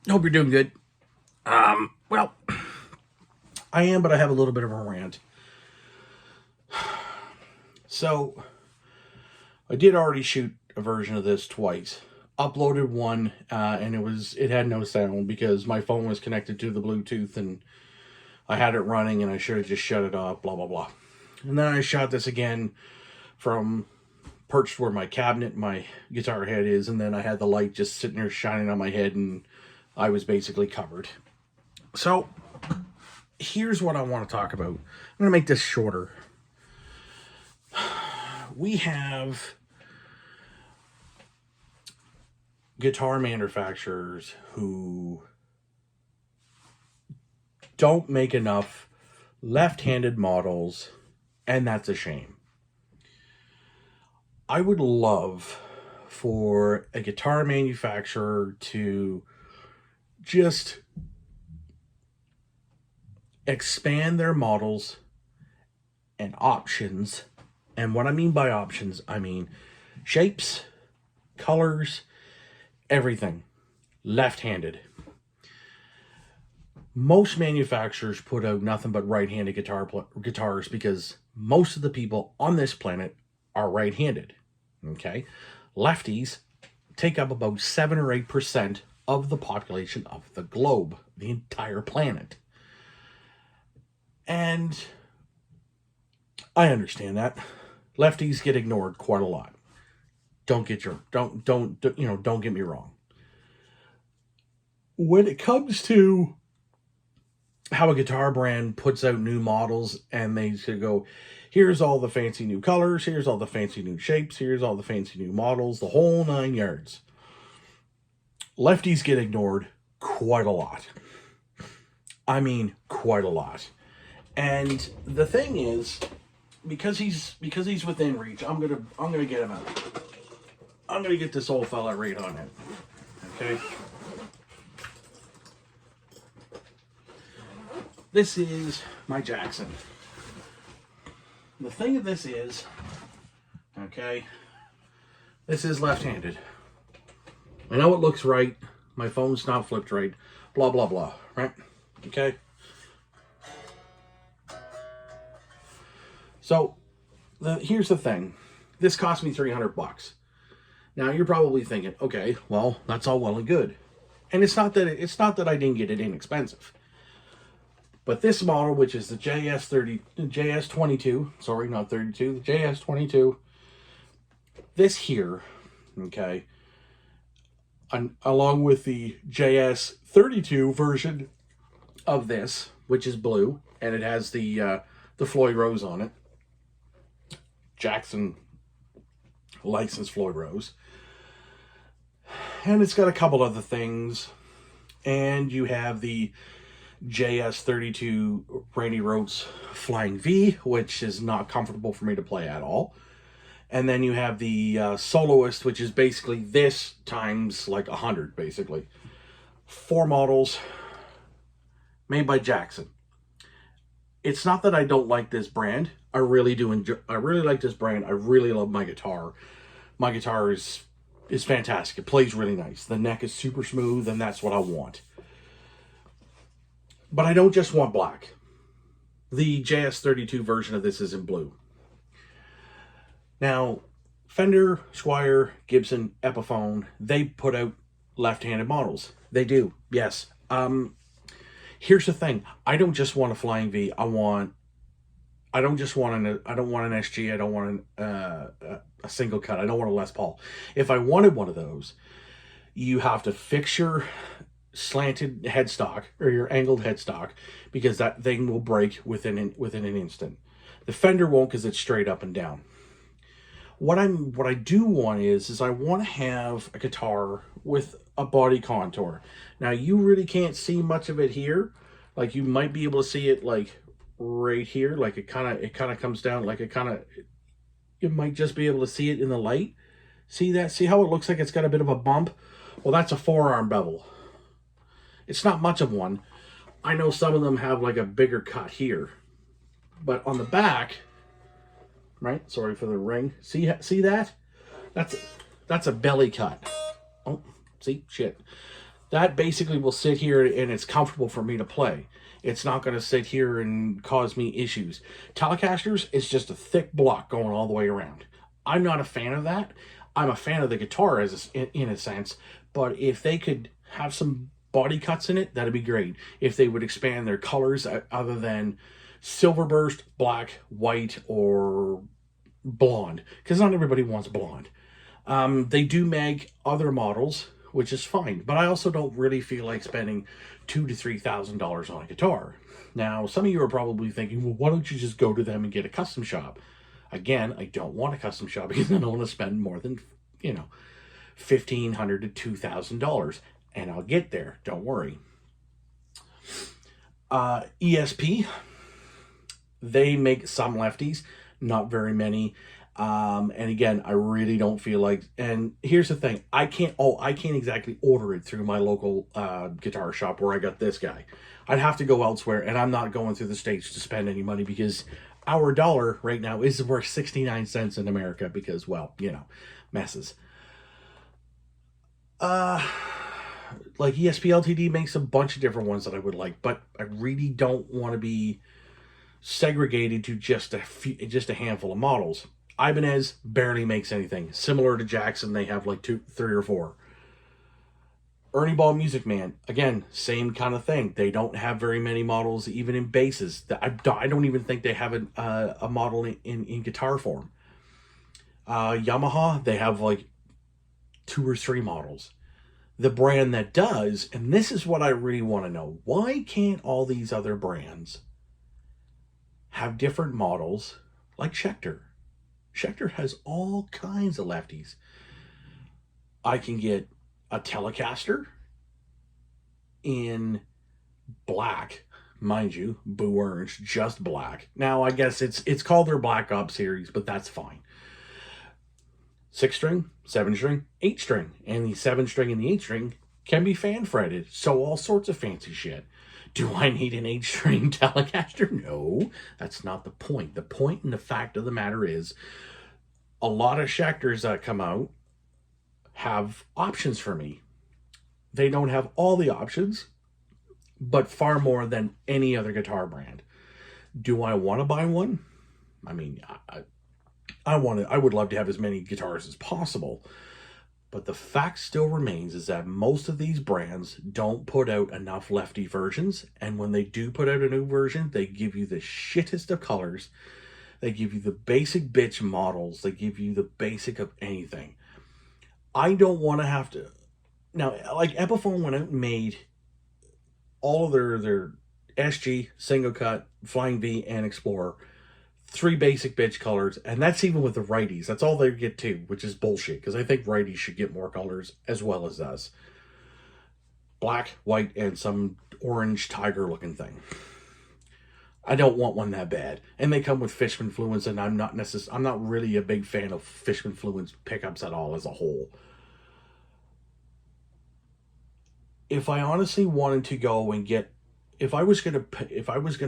Hope you're doing good. Well, I am, but I have a little bit of a rant. So, I did already shoot a version of this twice. Uploaded one, and it had no sound because my phone was connected to the Bluetooth, and I had it running, and I should have just shut it off. Blah blah blah. And then I shot this again from perched where my cabinet, my guitar head is, and then I had the light just sitting there shining on my head, and I was basically covered. So, here's what I want to talk about. I'm going to make this shorter. We have guitar manufacturers who don't make enough left-handed models, and that's a shame. I would love for a guitar manufacturer to just expand their models and options. And what I mean by options, I mean shapes, colors, everything. Left-handed. Most manufacturers put out nothing but right-handed guitars because most of the people on this planet are right-handed. Okay? Lefties take up about 7 or 8% of the population of the globe, the entire planet. And I understand that. Lefties get ignored quite a lot. Don't get me wrong. When it comes to how a guitar brand puts out new models and they go, here's all the fancy new colors, here's all the fancy new shapes, here's all the fancy new models, the whole 9 yards. Lefties get ignored quite a lot. I mean, quite a lot. And the thing is, because he's within reach, I'm gonna get him out. I'm gonna get this old fella right on it. Okay. This is my Jackson. The thing of this is, okay, this is left-handed. I know it looks right. My phone's not flipped right. Blah, blah, blah. Right? Okay? So, here's the thing. This cost me $300. Now, you're probably thinking, okay, well, that's all well and good. And it's not that I didn't get it inexpensive. But this model, which is the JS22, sorry, not 32, the JS22, this here, okay, along with the JS32 version of this, which is blue, and it has the Floyd Rose on it. Jackson licensed Floyd Rose. And it's got a couple other things. And you have the JS32 Randy Rhoads Flying V, which is not comfortable for me to play at all. And then you have the Soloist, which is basically this times like 100, basically. 4 models made by Jackson. It's not that I don't like this brand. I really do enjoy. I really like this brand. I really love my guitar. My guitar is fantastic. It plays really nice. The neck is super smooth, and that's what I want. But I don't just want black. The JS32 version of this is in blue. Now, Fender, Squier, Gibson, Epiphone, they put out left-handed models. They do, yes. Here's the thing. I don't just want a Flying V. I don't want an SG. I don't want a single cut. I don't want a Les Paul. If I wanted one of those, you have to fix your slanted headstock or your angled headstock because that thing will break within an instant. The Fender won't because it's straight up and down. What I do want is I want to have a guitar with a body contour. Now you really can't see much of it here. Like you might be able to see it like right here. Like it kind of comes down. Like you might just be able to see it in the light. See that? See how it looks like it's got a bit of a bump? Well, that's a forearm bevel. It's not much of one. I know some of them have like a bigger cut here, but on the back, right? Sorry for the ring. See that? That's a belly cut. Oh, see, shit. That basically will sit here and it's comfortable for me to play. It's not going to sit here and cause me issues. Telecasters is just a thick block going all the way around. I'm not a fan of that. I'm a fan of the guitar in a sense, but if they could have some body cuts in it, that'd be great. If they would expand their colors other than silver burst, black, white, or blonde, because not everybody wants blonde. They do make other models, which is fine, but I also don't really feel like spending $2,000 to $3,000 on a guitar. Now, some of you are probably thinking, well, why don't you just go to them and get a custom shop? Again, I don't want a custom shop because I don't want to spend more than, $1,500 to $2,000, and I'll get there. Don't worry. ESP, they make some lefties, not very many. And again, I really don't feel like, and here's the thing, I can't exactly order it through my local guitar shop where I got this guy. I'd have to go elsewhere, and I'm not going through the States to spend any money because our dollar right now is worth 69 cents in America because, well, messes. Like ESP Ltd makes a bunch of different ones that I would like, but I really don't want to be segregated to just a handful of models. Ibanez barely makes anything. Similar to Jackson, they have like 2, 3, or 4. Ernie Ball Music Man, again, same kind of thing. They don't have very many models, even in basses. I don't even think they have a model in guitar form. Yamaha, they have like 2 or 3 models. The brand that does, and this is what I really want to know, why can't all these other brands have different models like Schecter? Schecter has all kinds of lefties. I can get a Telecaster in black, mind you, boo orange, just black. Now, I guess it's called their Black Ops series, but that's fine. 6-string, 7-string, 8-string, and the 7-string and the 8-string can be fan fretted, so all sorts of fancy shit. Do I need an 8-string Telecaster? No, that's not the point. The point and the fact of the matter is, a lot of Schecters that come out have options for me. They don't have all the options, but far more than any other guitar brand. Do I want to buy one? I mean, I would love to have as many guitars as possible. But the fact still remains is that most of these brands don't put out enough lefty versions. And when they do put out a new version, they give you the shittest of colors. They give you the basic bitch models. They give you the basic of anything. I don't want to have to... Now, like Epiphone went out and made all of their SG, Single Cut, Flying V, and Explorer 3 basic bitch colors, and that's even with the righties. That's all they get too, which is bullshit, because I think righties should get more colors as well as us. Black, white, and some orange tiger looking thing. I don't want one that bad. And they come with Fishman Fluence, and I'm not really a big fan of Fishman Fluence pickups at all as a whole. If I honestly wanted to go and get, if I was gonna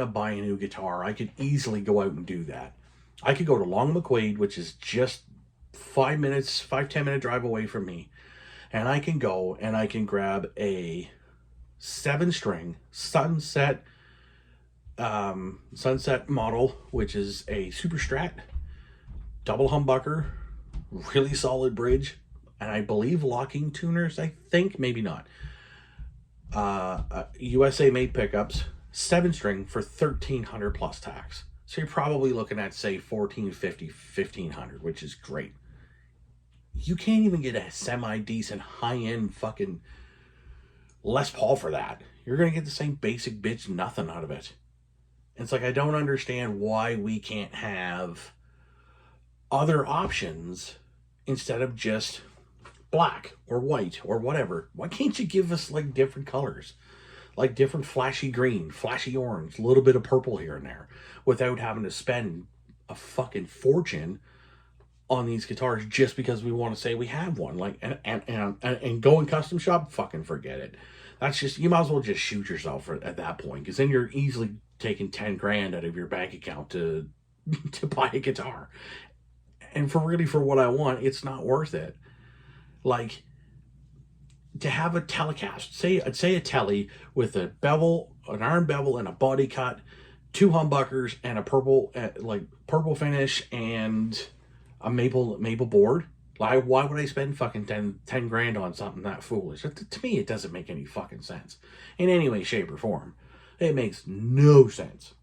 buy a new guitar, I could easily go out and do that. I could go to Long McQuaid, which is just 10 minute drive away from me, and I can go and I can grab a 7-string Sunset model, which is a Super Strat, double humbucker, really solid bridge, and I believe locking tuners. I think maybe not. USA made pickups, 7-string for $1,300 plus tax. So you're probably looking at, say, $1,450, $1,500, which is great. You can't even get a semi-decent high-end fucking Les Paul for that. You're going to get the same basic bitch nothing out of it. It's like, I don't understand why we can't have other options instead of just black or white or whatever. Why can't you give us like different colors, like different flashy green, flashy orange, a little bit of purple here and there, without having to spend a fucking fortune on these guitars just because we want to say we have one? Like, and go and custom shop, fucking forget it. That's just, you might as well just shoot yourself at that point, because then you're easily taking 10 grand out of your bank account to buy a guitar. And for what I want, it's not worth it. Like, to have a telecast, say a telly with a bevel, an iron bevel, and a body cut, two humbuckers, and a purple purple finish, and a maple board. Like, why would I spend fucking 10 grand on something that foolish? To me, it doesn't make any fucking sense in any way, shape, or form. It makes no sense.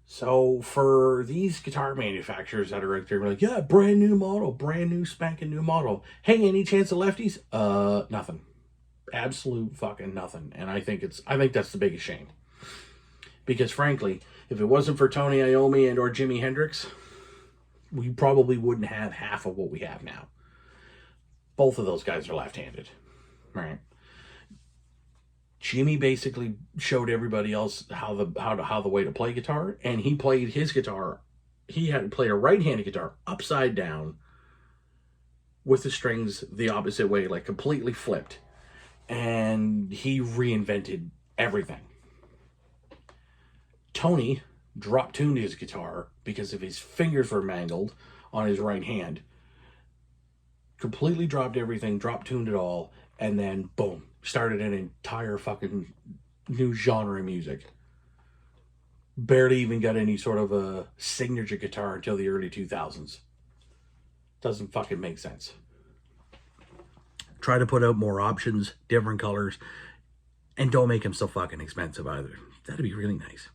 So for these guitar manufacturers that are out there like, yeah, brand new model, brand new spanking new model. Hey, any chance of lefties? Nothing. Absolute fucking nothing. And I think that's the biggest shame. Because frankly, if it wasn't for Tony Iommi and or Jimi Hendrix, we probably wouldn't have half of what we have now. Both of those guys are left-handed, right? Jimmy basically showed everybody else how the way to play guitar, and he played his guitar. He had played a right-handed guitar upside down with the strings the opposite way, like completely flipped, and he reinvented everything. Tony drop tuned his guitar because if his fingers were mangled on his right hand, completely dropped everything, drop tuned it all, and then boom, started an entire fucking new genre of music. Barely even got any sort of a signature guitar until the early 2000s. Doesn't fucking make sense. Try to put out more options, different colors, and don't make them so fucking expensive either. That'd be really nice.